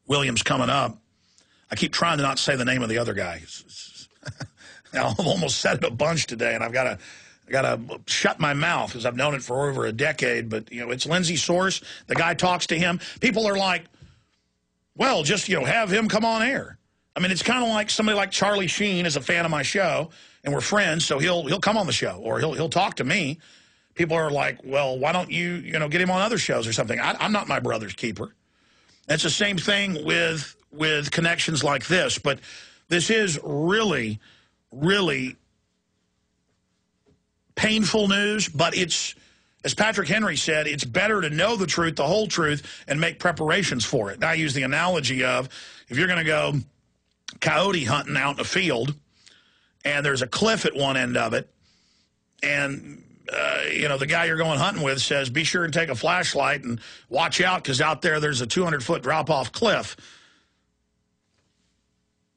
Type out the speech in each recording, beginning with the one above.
Williams coming up. I keep trying to not say the name of the other guy. I've almost said it a bunch today, and I got to shut my mouth because I've known it for over a decade. But, you know, it's Lindsay Source. The guy talks to him. People are like, well, just, you know, have him come on air. I mean, it's kind of like somebody like Charlie Sheen is a fan of my show, and we're friends, so he'll come on the show, or he'll talk to me. People are like, well, why don't you, you know, get him on other shows or something? I'm not my brother's keeper. It's the same thing with connections like this, but this is really, really painful news, but it's, as Patrick Henry said, it's better to know the truth, the whole truth, and make preparations for it. And I use the analogy of, if you're going to go coyote hunting out in a field, and there's a cliff at one end of it, and you know, the guy you're going hunting with says, be sure and take a flashlight and watch out because out there's a 200-foot drop-off cliff.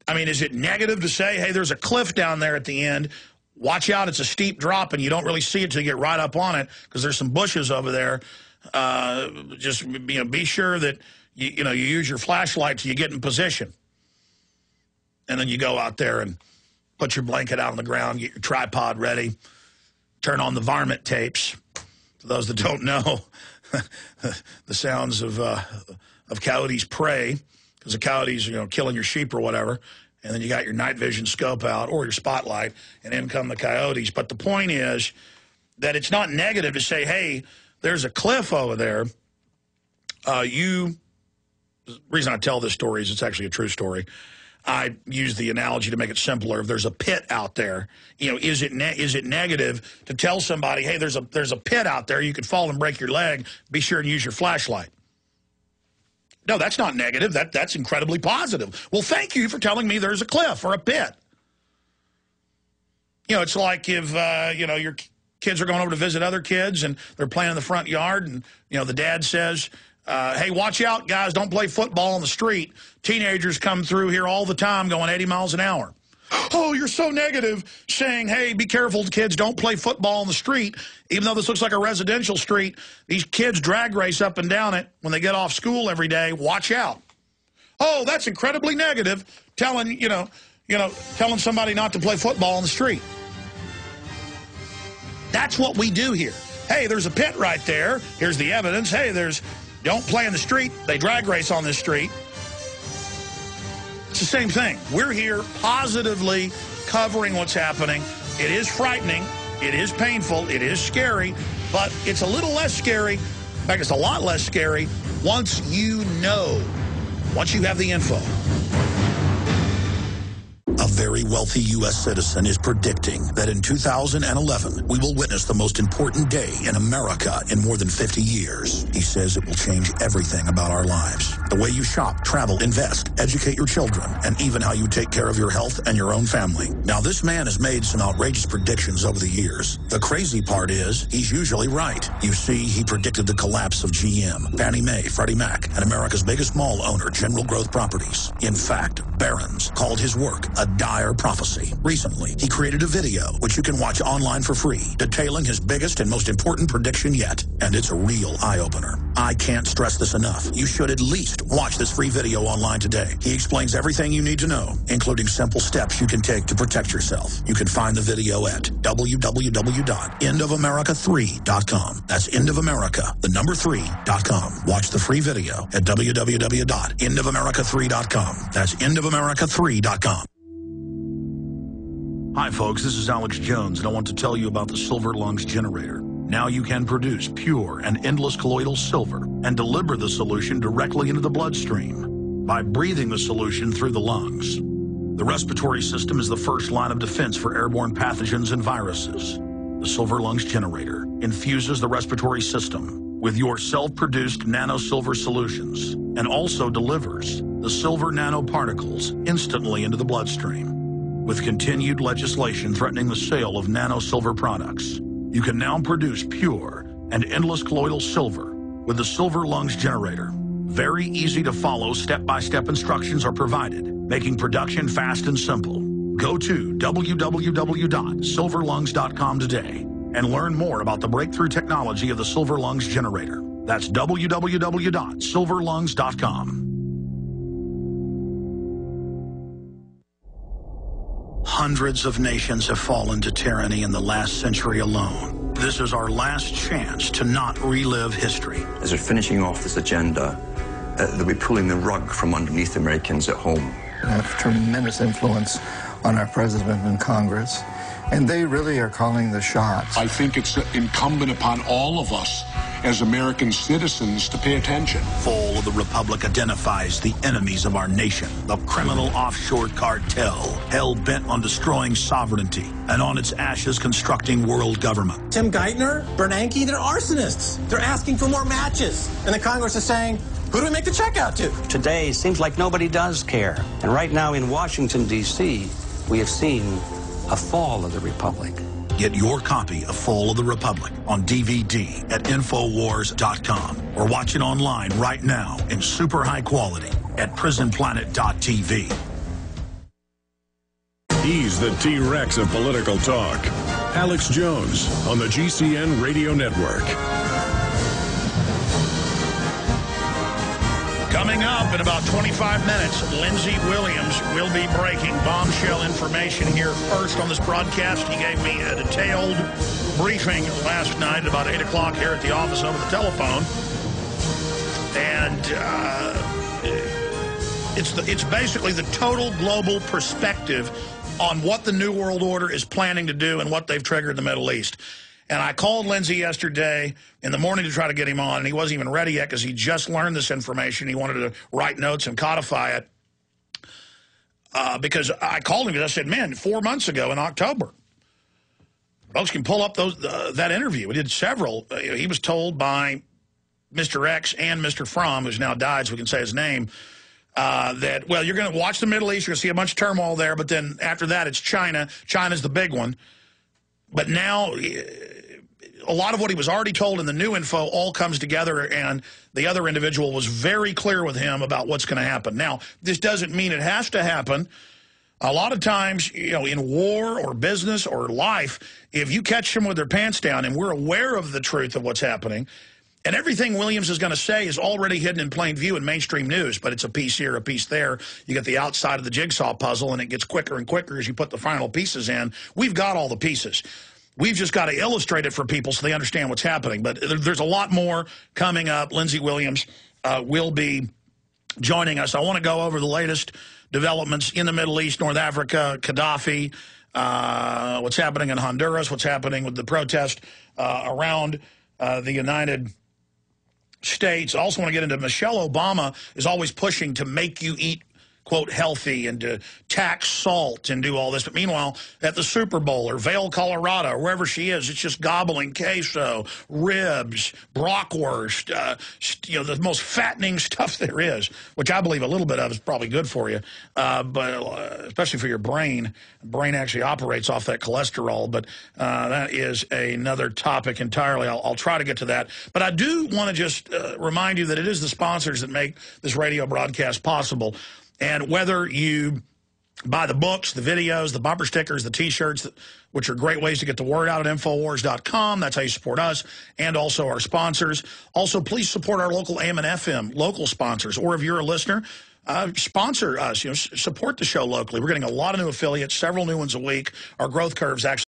I mean, is it negative to say, hey, there's a cliff down there at the end, watch out, it's a steep drop, and you don't really see it till you get right up on it because there's some bushes over there. Just, you know, be sure that, you use your flashlight till you get in position. And then you go out there and put your blanket out on the ground, get your tripod ready, turn on the varmint tapes. For those that don't know, the sounds of coyotes' prey, because the coyotes, killing your sheep or whatever, and then you got your night vision scope out or your spotlight, and in come the coyotes. But the point is that it's not negative to say, hey, there's a cliff over there. The reason I tell this story is it's actually a true story. I use the analogy to make it simpler. If there's a pit out there, is it negative to tell somebody, hey, there's a pit out there, you could fall and break your leg, be sure and use your flashlight? No, that's not negative. That's incredibly positive. Well, thank you for telling me there's a cliff or a pit. It's like if, your kids are going over to visit other kids and they're playing in the front yard and, the dad says, hey, watch out, guys, don't play football on the street. Teenagers come through here all the time going 80 miles an hour. Oh, you're so negative saying, hey, be careful, kids, don't play football on the street. Even though this looks like a residential street, these kids drag race up and down it when they get off school every day. Watch out. Oh, that's incredibly negative, telling somebody not to play football on the street. That's what we do here. Hey, there's a pit right there. Here's the evidence. Hey, don't play in the street. They drag race on this street. It's the same thing. We're here positively covering what's happening. It is frightening. It is painful. It is scary. But it's a little less scary. In fact, it's a lot less scary once you have the info. A very wealthy U.S. citizen is predicting that in 2011, we will witness the most important day in America in more than 50 years. He says it will change everything about our lives. The way you shop, travel, invest, educate your children, and even how you take care of your health and your own family. Now, this man has made some outrageous predictions over the years. The crazy part is, he's usually right. You see, he predicted the collapse of GM, Fannie Mae, Freddie Mac, and America's biggest mall owner, General Growth Properties. In fact, Barron's called his work a dire prophecy. Recently, he created a video, which you can watch online for free, detailing his biggest and most important prediction yet. And it's a real eye-opener. I can't stress this enough. You should at least watch this free video online today. He explains everything you need to know, including simple steps you can take to protect yourself. You can find the video at www.endofamerica3.com. That's endofamerica3.com. Watch the free video at www.endofamerica3.com. That's endofamerica3.com. Hi, folks. This is Alex Jones, and I want to tell you about the Silver Lungs generator. Now you can produce pure and endless colloidal silver and deliver the solution directly into the bloodstream by breathing the solution through the lungs. The respiratory system is the first line of defense for airborne pathogens and viruses. The Silver Lungs generator infuses the respiratory system with your self-produced nano-silver solutions and also delivers the silver nanoparticles instantly into the bloodstream. With continued legislation threatening the sale of nano-silver products, you can now produce pure and endless colloidal silver with the Silver Lungs generator. Very easy to follow step-by-step instructions are provided, making production fast and simple. Go to www.silverlungs.com today and learn more about the breakthrough technology of the Silver Lungs generator. That's www.silverlungs.com. Hundreds of nations have fallen to tyranny in the last century alone. This is our last chance to not relive history. As they're finishing off this agenda, they'll be pulling the rug from underneath Americans at home. They have tremendous influence on our president and Congress, and they really are calling the shots. I think it's incumbent upon all of us as American citizens to pay attention. Fall of the Republic identifies the enemies of our nation, the criminal offshore cartel, hell-bent on destroying sovereignty, and on its ashes constructing world government. Tim Geithner, Bernanke, they're arsonists. They're asking for more matches. And the Congress is saying, who do we make the check out to? Today seems like nobody does care. And right now in Washington, D.C., we have seen a fall of the Republic. Get your copy of Fall of the Republic on DVD at Infowars.com or watch it online right now in super high quality at prisonplanet.tv. He's the T-Rex of political talk. Alex Jones on the GCN Radio Network. Coming up in about 25 minutes, Lindsay Williams will be breaking bombshell information here first on this broadcast. He gave me a detailed briefing last night at about 8 o'clock here at the office over the telephone. And it's basically the total global perspective on what the New World Order is planning to do and what they've triggered in the Middle East. And I called Lindsay yesterday in the morning to try to get him on, and he wasn't even ready yet because he just learned this information. He wanted to write notes and codify it because I called him and I said, man, 4 months ago in October, folks can pull up that interview. We did several. He was told by Mr. X and Mr. Fromm, who's now died so we can say his name, that, well, you're going to watch the Middle East, you're going to see a bunch of turmoil there, but then after that it's China. China's the big one. But now a lot of what he was already told in the new info all comes together, and the other individual was very clear with him about what's going to happen. Now, this doesn't mean it has to happen. A lot of times, you know, in war or business or life, if you catch them with their pants down and we're aware of the truth of what's happening, and everything Williams is going to say is already hidden in plain view in mainstream news, but it's a piece here, a piece there. You get the outside of the jigsaw puzzle, and it gets quicker and quicker as you put the final pieces in. We've got all the pieces. We've just got to illustrate it for people so they understand what's happening. But there's a lot more coming up. Lindsay Williams will be joining us. I want to go over the latest developments in the Middle East, North Africa, Gaddafi, what's happening in Honduras, what's happening with the protest around the United States. I also want to get into Michelle Obama is always pushing to make you eat, quote, healthy and to tax salt and do all this. But meanwhile, at the Super Bowl or Vail, Colorado, or wherever she is, it's just gobbling queso, ribs, bratwurst, you know, the most fattening stuff there is, which I believe a little bit of is probably good for you, but especially for your brain. The brain actually operates off that cholesterol, but that is another topic entirely. I'll try to get to that. But I do want to just remind you that it is the sponsors that make this radio broadcast possible. And whether you buy the books, the videos, the bumper stickers, the T-shirts, which are great ways to get the word out at Infowars.com. That's how you support us and also our sponsors. Also, please support our local AM and FM, local sponsors. Or if you're a listener, sponsor us. You know, support the show locally. We're getting a lot of new affiliates, several new ones a week. Our growth curve's actually